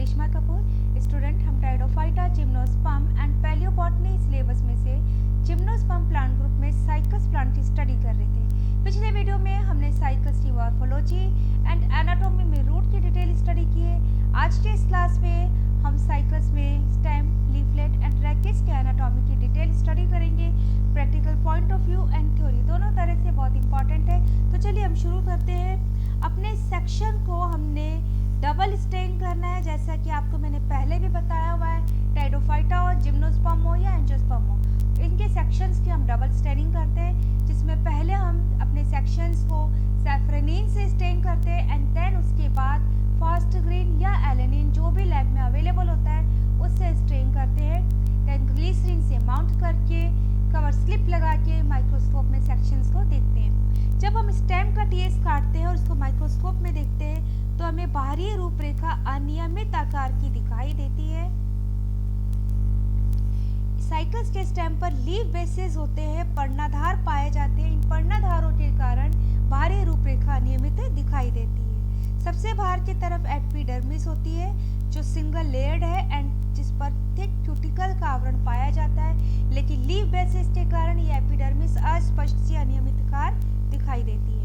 करिश्मा Kapoor, student. हम टाइडोफाइटा, gymnosperm and palaeobotany syllabus में से जिम्नोस्पर्म प्लांट ग्रुप में साइकस प्लांट की स्टडी कर रहे थे। पिछले वीडियो में हमने साइकस की मॉर्फोलॉजी एंड एनाटॉमी में रूट की डिटेल स्टडी की है। आज के इस क्लास में हम साइकस में स्टेम, लीफलेट एंड रैकेट्स के एनाटॉमी की डिटेल स्टडी करेंगे। Practical point of view and theory दोनों तरह से बहुत इंपॉर्टेंट है। तो चलिए हम शुरू करते हैं। अपने सेक्शन को हमने डबल स्टेइंग करना है, जैसा कि आपको मैंने पहले भी बताया हुआ है। टाइडोफाइटा और जिम्नोस्पर्म हो या एंजियोस्पर्म हो, इनके सेक्शंस की हम डबल स्टेनिंग करते हैं, जिसमें पहले हम अपने सेक्शंस को सैफरनिन से स्टेन करते हैं एंड देन उसके बाद फास्ट ग्रीन या एलेनिन जो भी लैब में अवेलेबल होता है उससे स्टेन करते हैं। देन ग्लिसरीन से माउंट करके कवर स्लिप लगा के माइक्रोस्कोप में सेक्शंस को देखते हैं। जब हम स्टेम का टीएस काटते हैं और उसको माइक्रोस्कोप में देखते हैं तो हमें बाहरी रूपरेखा अनियमित आकार की दिखाई देती है। साइकस के स्टेम पर लीफ बेसेस होते हैं, पर्णाधार पाए जाते हैं। इन पर्णाधारों के कारण बाहरी रूपरेखा अनियमित दिखाई देती है। सबसे बाहर की तरफ एपिडर्मिस होती है जो सिंगल लेयर्ड है एंड जिस पर थिक क्यूटिकल का आवरण पाया जाता है, लेकिन लीफ बेसेस के कारण ये एपिडर्मिस अस्पष्ट सी अनियमित आकार दिखाई देती है।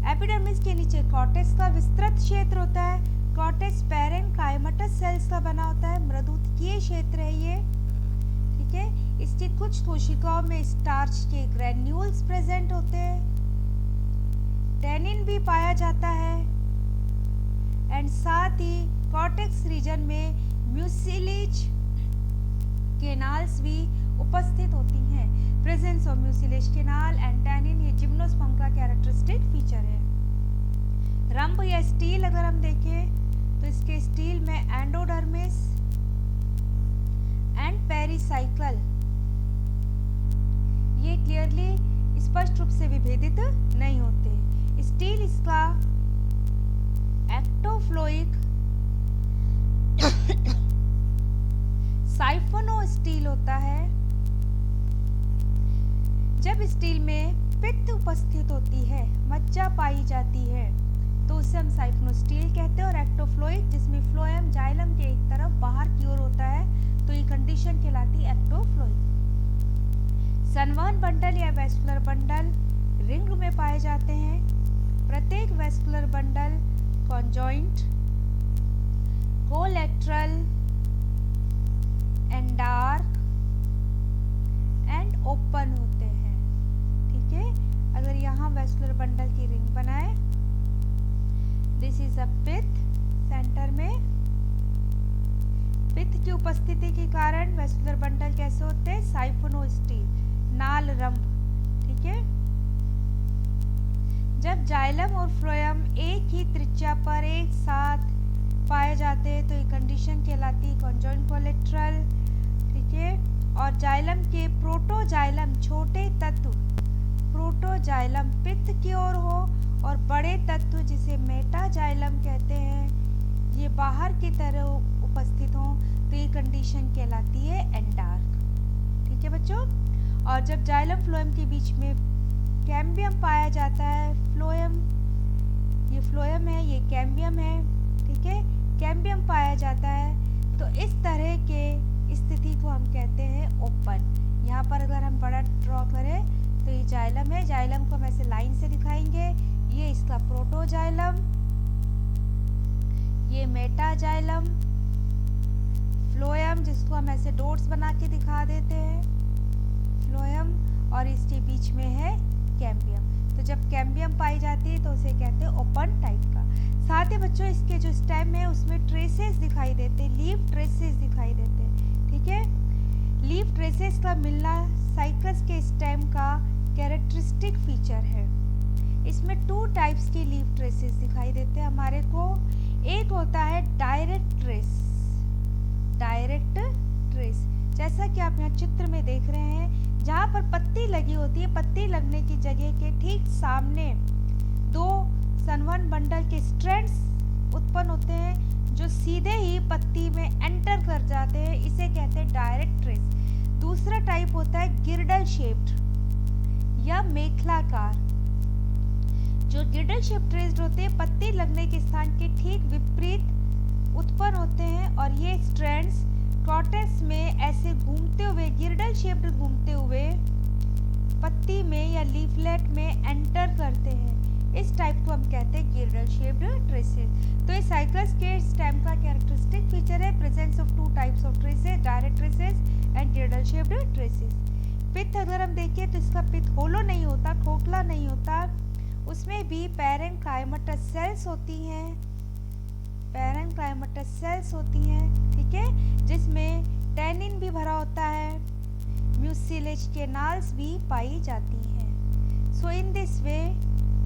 एपिडर्मिस के नीचे कॉर्टेक्स का विस्तृत क्षेत्र होता है। कॉर्टेक्स पैरेन्काइमटस सेल्स का बना होता है, मृदुतकीय क्षेत्र है ये, ठीक है। इसकी कुछ कोशिकाओं में स्टार्च के ग्रैन्यूल्स प्रेजेंट होते हैं, टैनिन भी पाया जाता है एंड साथ ही कॉर्टेक्स रीजन में म्यूसिलेज केनाल्स भी उपस्थित होती हैं। Presence of mucilage canal and tannin ये जिम्नोस्पर्म का कैरेक्टरिस्टिक फीचर है। रंभ या स्टील अगर हम देखें तो इसके स्टील में एंडोडर्मिस एंड पेरिसाइकल ये क्लियरली स्पष्ट रूप से विभेदित नहीं होते। स्टील इसका एक्टोफ्लोइक साइफोनो स्टील होता है। जब स्टील में पित्त उपस्थित होती है, मज्जा पाई जाती है, तो उसे हम साइफोनो स्टील कहते हैं। और एक्टोफ्लोइक जिसमें फ्लोएम जाइलम के एक तरफ बाहर की ओर होता है, तो ये कंडीशन कहलाती है एक्टोफ्लोइक। संवहन बंडल या वेस्कुलर बंडल रिंग में पाए जाते हैं। प्रत्येक vascular bundle conjoint, collateral, एंडार्क and open होते हैं, ठीक है। अगर यहाँ वेस्कुलर बंडल की रिंग बनाए, दिस इज अ पित्त, सेंटर में पित्त की उपस्थिति के कारण वेस्कुलर बंडल कैसे होते हैं, साइफोनो स्टील, नाल रंभ, ठीक है। जब जाइलम और फ्लोएम एक ही त्रिज्या पर एक साथ पाए जाते हैं तो ये कंडीशन कहलाती है कॉन्जॉइंट कोलैटरल, ठीक है। और जाइलम के प्रोटोजाइलम छोटे तत्व, प्रोटोजाइलम पित्त की ओर हो और बड़े तत्व जिसे मेटाजाइलम कहते हैं ये बाहर की तरह उपस्थित हों तो ये कंडीशन कहलाती है एंडार्क, ठीक है बच्चों। और जब जाइलम फ्लोएम के बीच में कैम्बियम पाया जाता है, फ्लोएम ये फ्लोएम है, ये कैम्बियम है, ठीक है, कैम्बियम पाया जाता है, तो इस तरह के स्थिति को हम कहते हैं ओपन। यहाँ पर अगर हम बड़ा ड्रॉ करें तो ये जाइलम है, जाइलम को हम ऐसे लाइन से दिखाएंगे, ये इसका प्रोटोजाइलम, ये मेटाजाइलम, फ्लोएम जिसको हम ऐसे डॉट्स बना के दिखा देते हैं, फ्लोएम, और इसके बीच में है कैम्बियम। तो जब कैम्बियम पाई जाती है तो उसे कहते हैं ओपन टाइप का। साथ ही बच्चों इसके जो स्टेम है उसमें ट्रेसेस दिखाई देते हैं, लीफ ट्रेसेस दिखाई देते हैं, ठीक है। लीफ ट्रेसेस का मिलना साइकस के स्टेम का कैरेक्टरिस्टिक फीचर है। इसमें टू टाइप्स की लीफ ट्रेसेस दिखाई देते हैं हमारे को। एक होता है डायरेक्ट ट्रेस, डायरेक्ट ट्रेस जैसा कि आप यहाँ चित्र में देख रहे हैं, जहाँ पर पत्ती लगी होती है, पत्ती लगने की जगह के ठीक सामने दो संवहन बंडल के स्ट्रैंड्स उत्पन्न होते हैं जो सीधे ही पत्ती में एंटर कर जाते हैं, इसे कहते हैं डायरेक्ट ट्रेस। दूसरा टाइप होता है गिर्डल शेप्ड या मेखलाकार, जो गिर्डल शेप ट्रेस्ड होते हैं पत्ती लगने के स्थान के ठीक विपरीत उत्पन्न होते हैं और ये स्ट्रैंड्स कॉर्टेक्स में ऐसे घूमते हुए गिरडल शेप्ड घूमते हुए पत्ती में या लीफलेट में एंटर करते हैं। इस टाइप को हम कहते हैं गिरडल शेप्ड ट्रेसेस। तो इस साइकस के स्टेम का कैरेक्टरिस्टिक फीचर है presence of two types of traces, direct traces and girdle shaped traces. Pith अगर हम देखें तो इसका पिथ होलो नहीं होता, खोखला नहीं होता, उसमें भी पैरेंकाइमेटस सेल्स होती हैं, पैरेंकाइमेटस सेल्स होती हैं, ठीक है, जिसमें टैनिन भी भरा होता है, म्यूसिलेज कैनाल्स भी पाई जाती हैं। सो इन दिस वे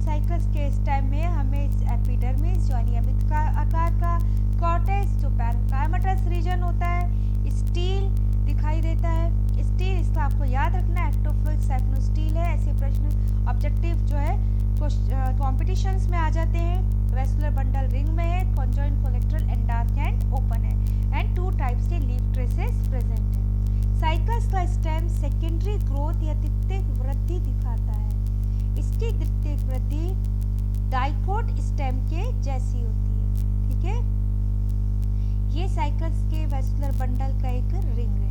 साइकस के स्टेम में हमें एपिडर्मिस जो अनियमित का आकार का, कॉर्टेक्स जो पैरेंकाइमेटस रीजन होता है, स्टील दिखाई देता है। स्टील इसका आपको याद रखना है एक्टोफ्लोइड साइक्लोस्टील है। ऐसे प्रश्न ऑब्जेक्टिव जो है कॉम्पिटिशन्स में आ जाते हैं। वेस्कुलर बंडल रिंग में है, conjoint colorectal and dark and open है एंड टू टाइप्स के लीफ ट्रेसेस प्रेजेंट है। साइकस का स्टेम सेकेंडरी ग्रोथ या द्वितीयक वृद्धि दिखाता है। इसकी द्वितीयक वृद्धि डाइकोट स्टेम के जैसी होती है, ठीक है। ये साइकस के वेस्कुलर बंडल का एक रिंग है।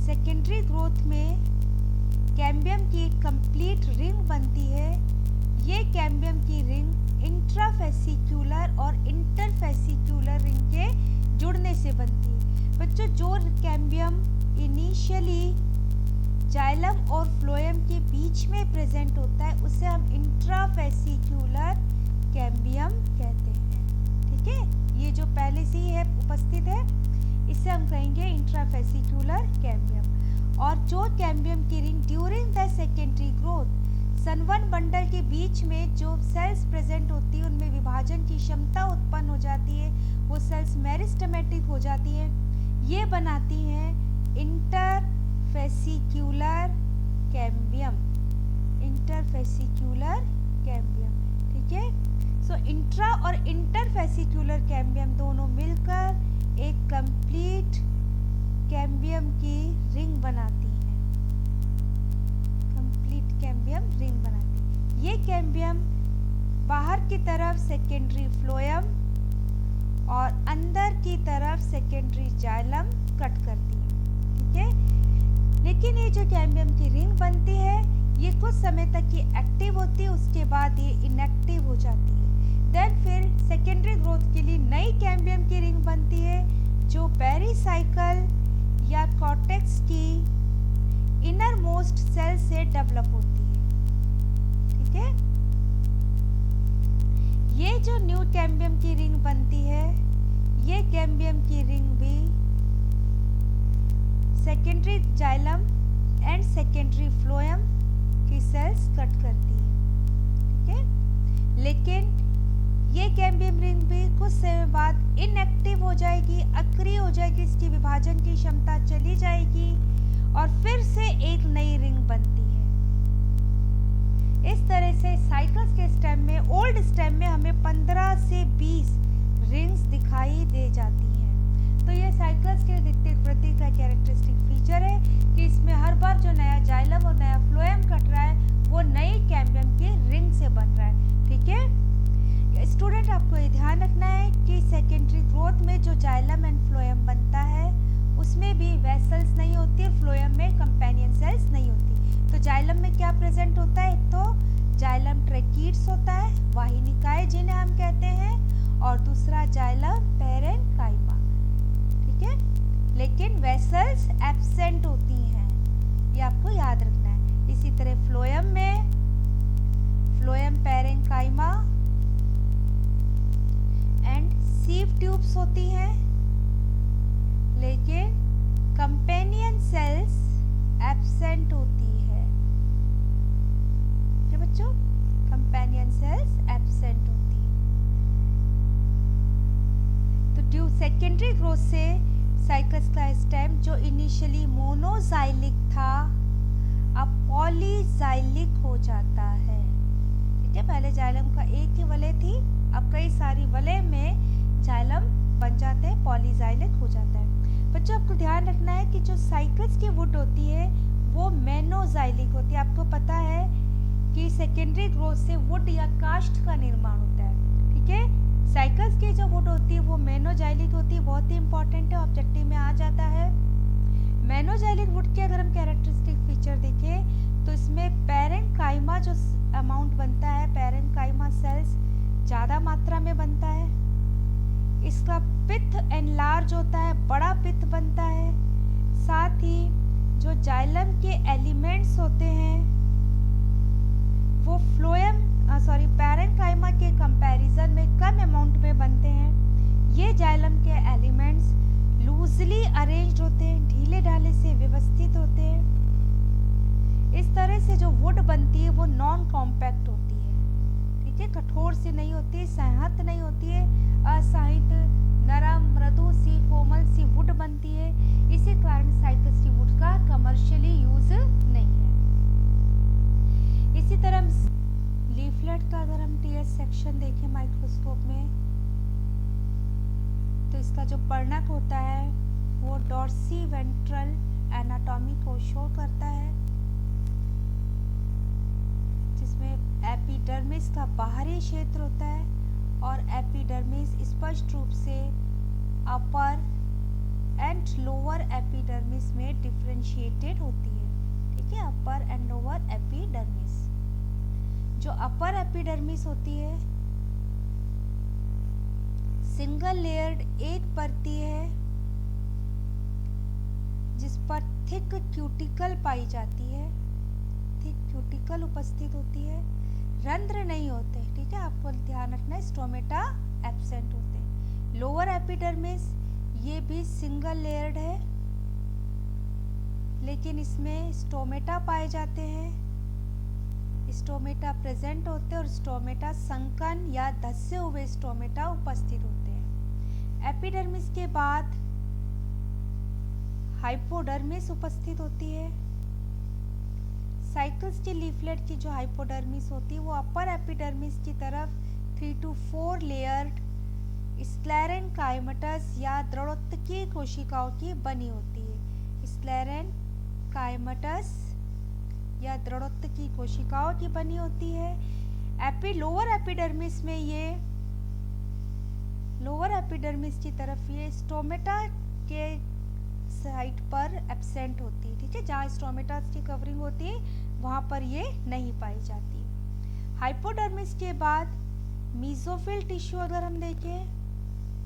सेकेंडरी ग्रोथ में कैम्बियम की कंप्लीट रिंग बनती है। ये कैम्बियम की रिंग इंट्राफेसिक्यूलर और इंटरफेसिक्यूलर रिंग के जुड़ने से बनती है। बच्चों, जो कैम्बियम इनिशियली जाइलम और फ्लोएम के बीच में प्रेजेंट होता है उसे हम इंट्राफेसिक्यूलर कैम्बियम कहते हैं, ठीक है। ये जो पहले से ही है उपस्थित है इसे हम कहेंगे इंट्राफेसिक्यूलर कैम्बियम। और जो कैम्बियम की ring during the secondary growth सनवन बंडल के बीच में जो सेल्स प्रेजेंट होती है उनमें विभाजन की क्षमता उत्पन्न हो जाती है, वो सेल्स मेरिस्टेमेटिक हो जाती है, ये बनाती हैं इंटरफेसिक्यूलर कैम्बियम, इंटरफेसिक्यूलर कैम्बियम, ठीक है। सो इंट्रा और इंटरफेसिक्यूलर कैम्बियम दोनों मिलकर एक कंप्लीट कैम्बियम की रिंग बनाती है, कंप्लीट कैम्बियम रिंग बनाती है। ये कैम्बियम बाहर की तरफ सेकेंडरी फ्लोएम और अंदर की तरफ सेकेंडरी जाइलम कट करती है, ठीक है। लेकिन ये जो कैम्बियम की रिंग बनती है ये कुछ समय तक ये एक्टिव होती है, उसके बाद ये इनएक्टिव हो जाती है। देन फिर सेकेंडरी ग्रोथ के लिए नई कैम्बियम की रिंग बनती है जो पेरिसाइकल या कॉर्टेक्स की इनर मोस्ट सेल से डेवलप होती है, ठीक है। ये जो न्यू कैम्बियम की रिंग बनती है ये कैम्बियम की रिंग भी secondary xylem and secondary phloem की सेल्स कट करती है, ठीक है। लेकिन ये कैम्बियम रिंग भी कुछ समय बाद इनएक्टिव हो जाएगी, अक्रिय हो जाएगी, इसकी विभाजन की क्षमता चली जाएगी और फिर से एक नई रिंग बनती है। इस तरह से साइकस के स्टेम में, ओल्ड स्टेम में हमें 15 से 20 रिंग्स दिखाई दे जाती हैं। तो ये साइकस के द्वितीयक वृद्धि का कैरेक्टरिस्टिक फीचर है कि इसमें हर बार जो नया जाइलम और नया फ्लोएम कट रहा है वो नई कैम्बियम की रिंग से बन रहा है, ठीक है। स्टूडेंट, आपको ये ध्यान रखना है कि सेकेंडरी ग्रोथ में जो जाइलम एंड फ्लोएम बनता है उसमें भी वेसल्स नहीं होती है, फ्लोएम में कंपेनियन सेल्स नहीं होती। तो जाइलम में क्या प्रेजेंट होता है? तो जाइलम ट्रैकीड्स होता है, वाहिनिकाएं जिन्हें हम कहते हैं, और दूसरा जाइलम पैरेन्काइमा, ठीक है। लेकिन वेसल्स एब्सेंट होती हैं, ये आपको याद रखना है। इसी तरह फ्लोएम में phloem parenchyma and sieve tubes होती हैं, लेकिन कंपेनियन सेल्स एब्सेंट होती है। क्या बच्चों? कंपेनियन सेल्स एब्सेंट होती है। तो ड्यू सेकेंडरी ग्रोथ से साइकस का स्टेम जो इनिशियली मोनोजाइलिक था अब पॉलीजाइलिक हो जाता है, ठीक है। पहले जाइलम का एक ही वलय थी, अब कई सारी वलय में जाइलम बन जाते हैं, पॉलीजाइलिक हो जाता है। बच्चों, आपको ध्यान रखना है कि जो साइकस की वुड होती है वो मेनोजाइलिक होती है। आपको पता है कि सेकेंडरी ग्रोथ से वुड या काष्ठ का निर्माण होता है, ठीक है। साइकस की जो वुड होती है वो मेनोजाइलिक होती है, बहुत ही इंपॉर्टेंट है, ऑब्जेक्टिव में आ जाता है। मेनोजाइलिक वुड के अगर हम कैरेक्टरिस्टिक फीचर देखें तो इसमें पैरेन्काइमा जो अमाउंट बनता है, पैरेन्काइमा सेल्स ज़्यादा मात्रा में बनता है। इसका पित्त एनलार्ज होता है, बड़ा पित्त बनता है। साथ ही जो जाइलम के एलिमेंट्स होते हैं वो पैरेन्काइमा के कंपैरिजन में कम अमाउंट में बनते हैं। ये जाइलम के एलिमेंट्स लूजली अरेंज्ड होते हैं, ढीले ढाले से व्यवस्थित होते हैं। इस तरह से जो वुड बनती है वो नॉन कॉम्पैक्ट होती है, ठीक है, कठोर सी नहीं होती है, संहत नहीं होती है, असंहित नरम मृदु सी कोमल सी वुड बनती है। इसी कारण साइकस की वुड का कमर्शियली यूज नहीं है। इसी तरह लीफलेट का अगर हम टीएस सेक्शन देखें माइक्रोस्कोप में तो इसका जो पर्णक होता है वो डॉर्सी वेंट्रल एनाटॉमी को शो करता है, जिसमें एपिडर्मिस का बाहरी क्षेत्र होता है और एपिडर्मिस स्पष्ट रूप से अपर एंड लोअर एपिडर्मिस में डिफरेंशिएटेड होती है, ठीक है, अपर एंड लोअर एपिडर्मिस। जो अपर एपिडर्मिस होती है सिंगल लेयर्ड एक परती है जिस पर थिक क्यूटिकल पाई जाती है, थिक क्यूटिकल उपस्थित होती है, रंध्र नहीं होते, ठीक है, आपको ध्यान रखना है, स्टोमेटा एब्सेंट होते हैं। लोअर एपिडर्मिस ये भी सिंगल लेयर्ड है लेकिन इसमें स्टोमेटा पाए जाते हैं, स्टोमेटा प्रेजेंट होते हैं और स्टोमेटा संकन या धंसे हुए स्टोमेटा उपस्थित होते हैं। एपिडर्मिस के बाद हाइपोडर्मिस उपस्थित होती है। साइकस के लीफलेट की जो हाइपोडर्मिस होती है वो अपर एपिडर्मिस की तरफ 3 to 4 लेयर्ड स्क्लेरेनकाइमटस या दृढ़ोत्तकीय कोशिकाओं की बनी होती है। स्क्लेरेनकाइमटस या दृढ़ोत्तकीय कोशिकाओं की बनी होती है। लोअर एपिडर्मिस में ये लोअर एपिडर्मिस की तरफ ये स्टोमेटा के साइड पर एब्सेंट होती है, ठीक है, जहाँ स्टोमेटा की कवरिंग होती है वहाँ पर ये नहीं पाई जाती। हाइपोडर्मिस के बाद मीजोफिल टिश्यू अगर हम देखें,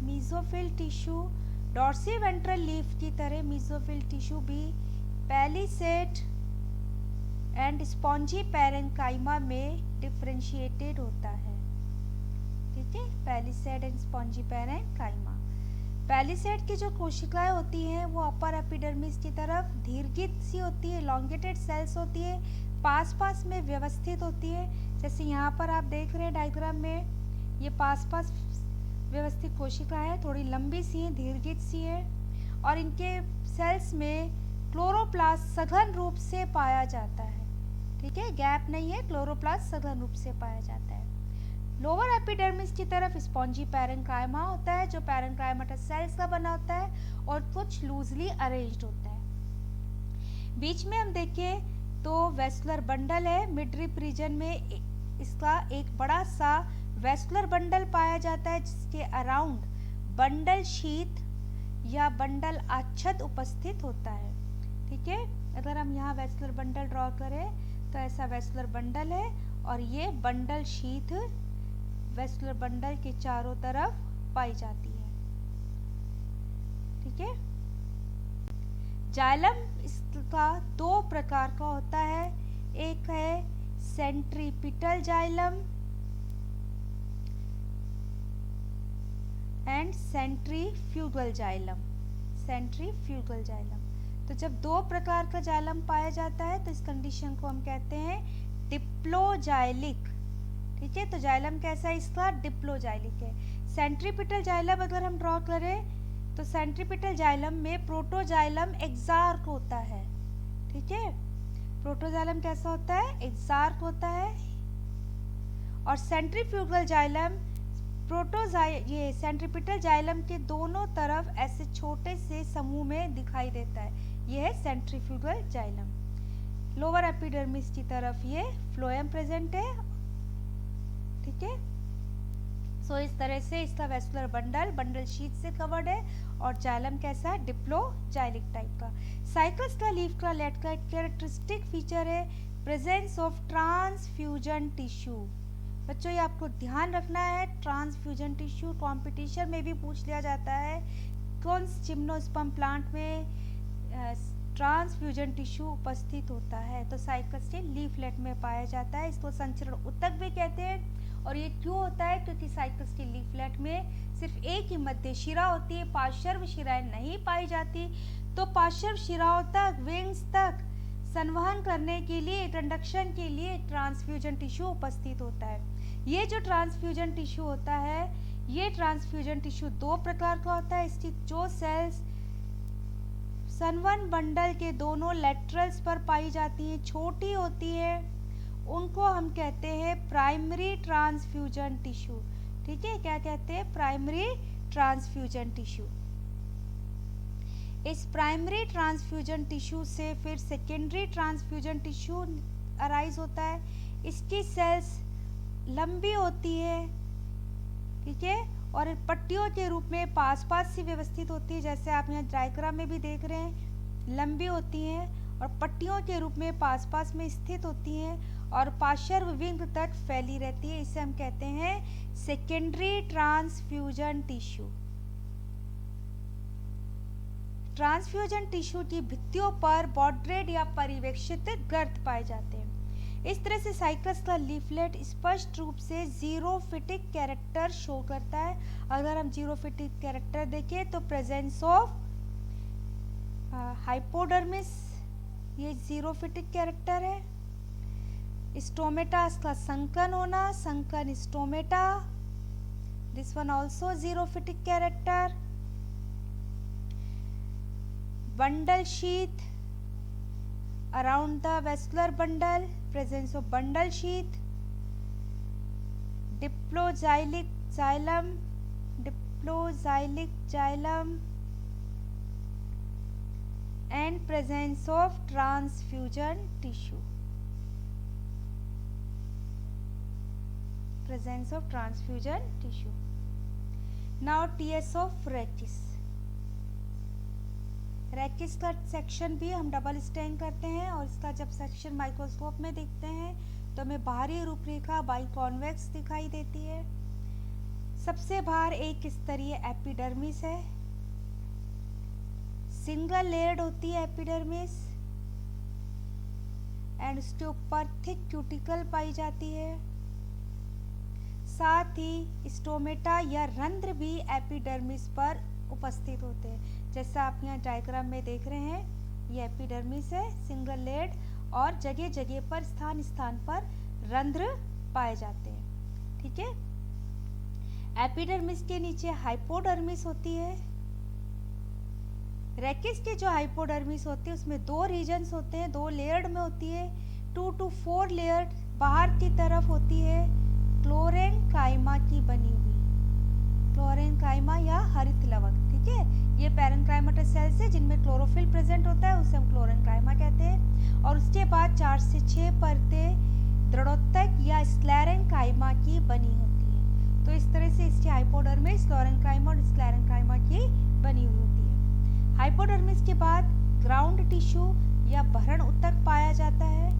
mesophyll tissue dorsiventral leaf की तरह मीजोफिल टिश्यू भी पैलिसेड एंड स्पॉन्जी पैरेन्काइमा में डिफरेंशिएटेड होता है, ठीक है, palisade and spongy parenchyma. Palisade की जो कोशिकाएं होती हैं वो अपर एपिडर्मिस की तरफ दीर्घित सी होती है, elongated सेल्स होती है, पास पास में व्यवस्थित होती है। जैसे यहाँ पर आप देख रहे हैं डायग्राम में, ये पास पास व्यवस्थित कोशिका है, थोड़ी लंबी सी है, दीर्घित सी है और इनके सेल्स में क्लोरोप्लास्ट सघन रूप से पाया जाता है, ठीक है, गैप नहीं है, क्लोरोप्लास्ट सघन रूप से पाया जाता है। लोअर एपिडर्मिस की तरफ स्पॉन्जी पैरेन्काइमा होता है जो पैरेन्काइमाटस सेल्स का बना होता है और कुछ लूजली अरेंज्ड होता है। बीच में हम देखें तो वेस्कुलर बंडल है, मिडरिप रीजन में इसका एक बड़ा सा वेस्कुलर बंडल पाया जाता है जिसके अराउंड बंडल शीथ या बंडल आच्छद उपस्थित होता है, ठीक है। अगर हम यहाँ वेस्कुलर बंडल ड्रॉ करें तो ऐसा वेस्कुलर बंडल है और ये बंडल शीथ वेस्कुलर बंडल के चारों तरफ पाई जाती है, ठीक है। जाइलम इसका दो प्रकार का होता है, एक है centripetal xylem and centrifugal xylem. Centrifugal xylem, तो जब दो प्रकार का जाइलम पाया जाता है तो इस कंडीशन को हम कहते हैं डिप्लोजाइलिक, ठीक है। तो जाइलम कैसा है इसका, डिप्लोजाइलिक है। सेंट्रीपिटल जाइलम अगर हम ड्रॉ करें तो सेंट्रीपिटल जाइलम में प्रोटोजाइलम एक्सार्क होता है, ठीक है। प्रोटोजाइलम कैसा होता है, एक्सार्क होता है। और सेंट्रीफ्यूगल जाइलम ये सेंट्रीपिटल जाइलम के दोनों तरफ ऐसे छोटे से समूह में दिखाई देता है, ये है सेंट्रीफ्यूगल जाइलम। लोअर एपिडर्मिस की तरफ ये फ्लोएम प्रेजेंट है, ठीक है। सो इस तरह से इसका वेस्कुलर बंडल शीट से कवर्ड है और जाइलम कैसा है, डिप्लोजाइलिक टाइप का। साइकस का लीफ का लेट का कैरेक्टरिस्टिक फीचर है प्रेजेंस ऑफ ट्रांसफ्यूजन टिश्यू। बच्चों ये आपको ध्यान रखना है, ट्रांसफ्यूजन टिश्यू कॉम्पिटिशन में भी पूछ लिया जाता है, कौन जिम्नोस्पर्म प्लांट में ट्रांसफ्यूजन टिश्यू उपस्थित होता है। तो साइकस के लीफलेट में पाया जाता है, इसको संचरण ऊतक भी कहते हैं। और ये क्यों होता है, क्योंकि साइकस के लीफलेट में सिर्फ एक ही मध्य शिरा होती है, पार्श्व शिराएं नहीं पाई जाती। तो पार्श्व शिराओं तक, विंग्स तक संवहन करने के लिए, कंडक्शन के लिए ट्रांसफ्यूजन टिश्यू उपस्थित होता है। ये जो ट्रांसफ्यूजन टिश्यू होता है, ये ट्रांसफ्यूजन टिश्यू दो प्रकार का होता है। इसकी जो सेल्स संवहन बंडल के दोनों लेटरल्स पर पाई जाती हैं, छोटी होती है, उनको हम कहते हैं प्राइमरी ट्रांसफ्यूजन टिश्यू। ठीक है, क्या कहते हैं, प्राइमरी ट्रांसफ्यूजन टिश्यू। इस प्राइमरी ट्रांसफ्यूजन टिश्यू से फिर सेकेंडरी ट्रांसफ्यूजन टिश्यू अराइज होता है। इसकी सेल्स लंबी होती है, ठीक है, और पट्टियों के रूप में पास पास से व्यवस्थित होती है, जैसे आप यहाँ डायग्राम में भी देख रहे हैं, लंबी होती हैं और पट्टियों के रूप में पास पास में स्थित होती हैं और पार्श्व विंग तक फैली रहती है। इसे हम कहते हैं secondary transfusion tissue. Transfusion tissue की भित्तियों पर बॉर्डरेड या परिवेक्षित गर्त पाए जाते हैं। इस तरह से साइकस का लीफलेट स्पष्ट रूप से जीरोफिटिक कैरेक्टर शो करता है। अगर हम जीरोफिटिक कैरेक्टर देखें तो प्रेजेंस ऑफ हाइपोडर्मिस, ये जीरोफिटिक कैरेक्टर है। स्टोमेटा इसका संकन होना, sunken stomata, this one also xerophytic character. Bundle sheath around the vascular bundle, presence of bundle sheath, diploxylic xylem, and presence of transfusion tissue, presence of transfusion tissue. Now TS of Rachis. Rachis का section भी हम double stand करते हैं और इसका जब section microscope में देखते हैं तो हमें बाहरी रूपरेखा बाइकॉन्वेक्स दिखाई देती है। सबसे बाहर एक स्तरीय एपिडर्मिस है, सिंगल लेयर्ड होती है एपिडर्मिस एंड उसके ऊपर थिक क्यूटिकल पाई जाती है। साथ ही स्टोमेटा या रंध्र भी एपिडर्मिस पर उपस्थित होते हैं, जैसा आप यहाँ डायग्राम में देख रहे हैं। ये एपिडर्मिस है, सिंगल लेयर्ड, और जगह जगह पर स्थान स्थान पर रंध्र पाए जाते हैं। ठीक है, एपिडर्मिस के नीचे हाइपोडर्मिस होती है। रैकिस के जो हाइपोडर्मिस होती है उसमें दो रीजन्स होते हैं, दो लेयर्ड में होती है। 2 to 4 लेयर्ड बाहर की तरफ होती है, क्लोरेनकाइमा की बनी हुई, क्लोरेनकाइमा या हरित लवक। ठीक है, ये पैरेंकाइमेटस सेल्स है जिनमें क्लोरोफिल प्रेजेंट होता है, उसे हम क्लोरेनकाइमा कहते हैं। और उसके बाद 4 से 6 परतें दृढ़ोत्तक या स्क्लेरेनकाइमा की बनी होती है। तो इस तरह से इसके हाइपोडर्मिस, क्लोरेनकाइमा और स्क्लेरेनकाइमा की बनी हुई होती है। हाइपोडर्मिस के बाद ग्राउंड टिश्यू या भरण ऊतक पाया जाता है।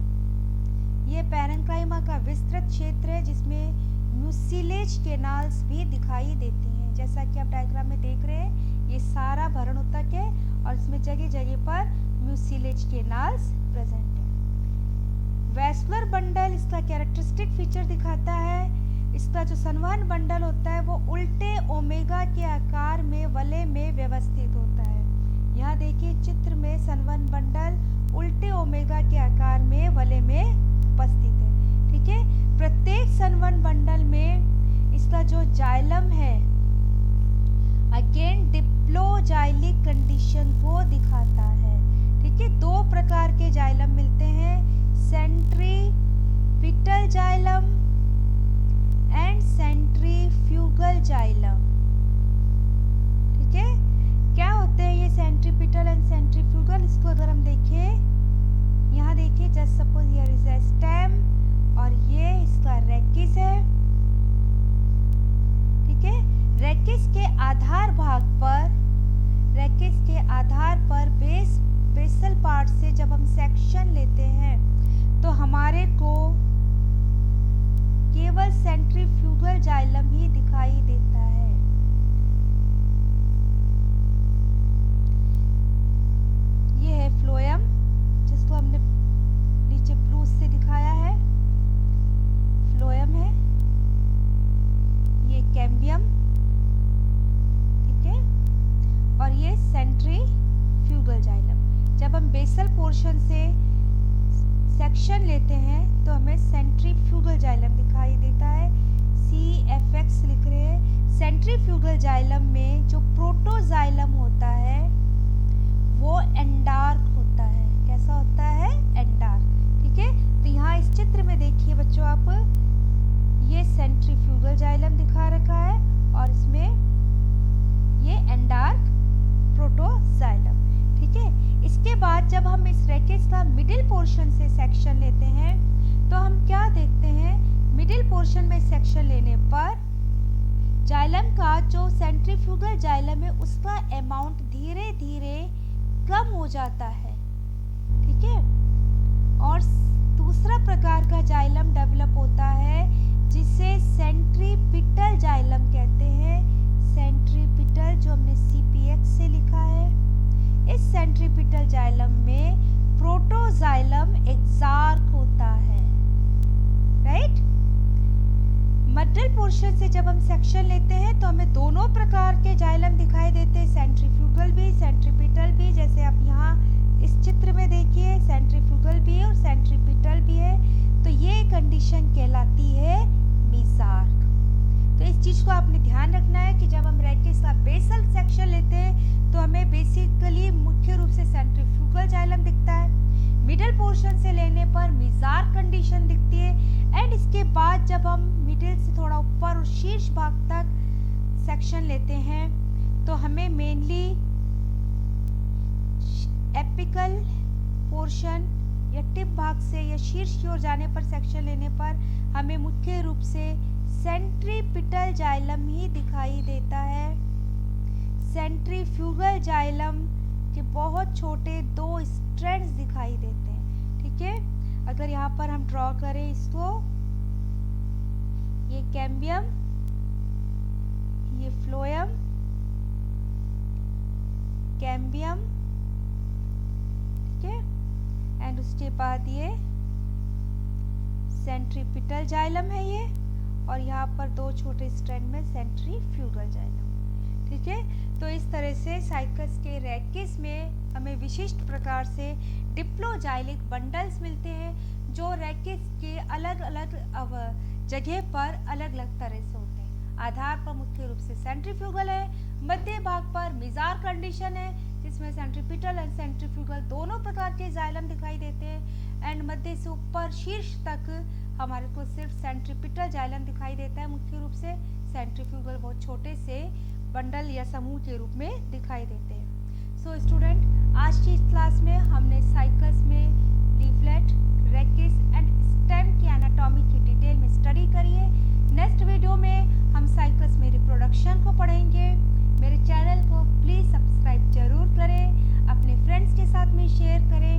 ये पैरेंकाइमा का विस्तृत क्षेत्र है जिसमें म्यूसिलेज कैनाल्स भी दिखाई देती हैं, जैसा कि आप डायग्राम में देख रहे हैं। ये सारा भरण ऊतक है और इसमें जगह जगह पर म्यूसिलेज कैनाल्स प्रेजेंट है। वैस्कुलर बंडल इसका कैरेक्टरिस्टिक फीचर दिखाता है। इसका जो संवहन बंडल होता है वो उल्टे ओमेगा के आकार में वलय में व्यवस्थित होता है। यहाँ देखिए चित्र में संवहन बंडल उल्टे ओमेगा के आकार में वलय में उपस्थित है। ठीक है, प्रत्येक संवहन बंडल में इसका जो जाइलम है अगेन डिप्लोजाइलिक कंडीशन को दिखाता है। ठीक है, दो प्रकार के जाइलम मिलते हैं, centripetal xylem and centrifugal xylem. ठीक है, क्या होते हैं ये सेंट्रीपिटल एंड सेंट्रीफ्यूगल? इसको अगर हम देखें, यहाँ देखिए, just suppose here is a stem और ये इसका रैकिस है। है। रेकिस के आधार भाग पर, रेकिस के आधार पर बेसल पार्ट से जब हम सेक्शन लेते हैं तो हमारे को केवल सेंट्रीफ्यूगल जाइलम ही दिखाई देता है। ये है फ्लोएम, जिसको हमने नीचे ब्लू से दिखाया है, फ्लोएम है। ये कैम्बियम, ठीक है, और ये सेंट्रीफ्यूगल जाइलम। जब हम बेसल पोर्शन से सेक्शन लेते हैं तो हमें सेंट्रीफ्यूगल जाइलम दिखाई देता है। CFX लिख रहे हैं। सेंट्रीफ्यूगल जाइलम में जो प्रोटोजाइलम होता है वो एंडार्क होता है। कैसा होता है? एंडार्क, ठीक है। तो यहाँ इस चित्र में देखिए बच्चों आप, ये सेंट्रीफ्यूगल जाइलम दिखा रखा है और इसमें ये एंडार्क प्रोटोजाइलम, ठीक है। इसके बाद जब हम इस रेकिस का मिडिल पोर्शन से सेक्शन लेते हैं तो हम क्या देखते हैं? मिडिल पोर्शन में सेक्शन लेने पर जाइलम का जो सेंट्रीफ्यूगल जाइलम है उसका अमाउंट धीरे धीरे कम हो जाता है, ठीक है। और दूसरा प्रकार का जाइलम डेवलप होता है जिसे सेंट्रीपिटल जाइलम कहते हैं। सेंट्रीपिटल जो हमने CPX से लिखा है। इस सेंट्रीपिटल जाइलम में प्रोटोजाइलम एक्सार्क होता है, राइट। मिडल पोर्शन से जब हम सेक्शन लेते हैं तो हमें दोनों प्रकार के जाइलम दिखाई देते हैं, सेंट्रीफ्यूगल भी, सेंट्रीपिटल भी। जैसे आप यहाँ इस चित्र में देखिए, सेंट्रीफ्यूगल भी है और सेंट्रीपिटल भी है। तो ये कंडीशन कहलाती है मेसार्क। तो इस चीज को आपने ध्यान रखना है कि जब हम रेकिस का बेसल सेक्शन लेते हैं तो हमें बेसिकली मुख्य रूप से सेंट्रीफ्यूगल जाइलम दिखता है। मिडिल पोर्शन से लेने पर मेसार्क कंडीशन दिखती है। एंड इसके बाद जब हम मिडिल से थोड़ा ऊपर और शीर्ष भाग तक सेक्शन लेते हैं तो हमें मेनली एपिकल पोर्शन या टिप भाग से या शीर्ष की ओर जाने पर सेक्शन लेने पर हमें मुख्य रूप से सेंट्रीपिटल जाइलम ही दिखाई देता है। सेंट्रीफ्यूगल जाइलम के बहुत छोटे 2 स्ट्रैंड्स दिखाई देते हैं, ठीक है। अगर यहाँ पर हम ड्रॉ करें इसको, ये कैम्बियम, ये फ्लोएम, कैम्बियम, ठीक है। एंड उसके बाद ये सेंट्रीपिटल जाइलम है ये, और यहाँ पर 2 छोटे स्ट्रैंड में सेंट्रीफ्यूगल जाइलम, ठीक है। तो इस तरह से साइकस के रेकिस में हमें विशिष्ट प्रकार से डिप्लोजाइलिक बंडल्स मिलते हैं जो रेकिस के अलग अलग जगह पर अलग अलग तरह से होते हैं। आधार पर मुख्य रूप से सेंट्रीफ्यूगल है, मध्य भाग पर मेसार्क कंडीशन है जिसमें सेंट्रीपिटल एंड सेंट्रीफ्यूगल दोनों प्रकार के जाइलम दिखाई देते हैं। एंड मध्य से ऊपर शीर्ष तक हमारे को सिर्फ सेंट्रीपिटल जाइलम दिखाई देता है। मुख्य रूप से सेंट्रीफ्यूगल बहुत छोटे से बंडल या समूह के रूप में दिखाई देते हैं। सो स्टूडेंट, आज की इस क्लास में हमने साइकस में लीफलेट, रेकिस एंड स्टेम की एनाटॉमी की डिटेल में स्टडी करी है। नेक्स्ट वीडियो में हम साइकस में रिप्रोडक्शन को पढ़ेंगे। मेरे चैनल को प्लीज़ सब्सक्राइब जरूर करें, अपने फ्रेंड्स के साथ में शेयर करें।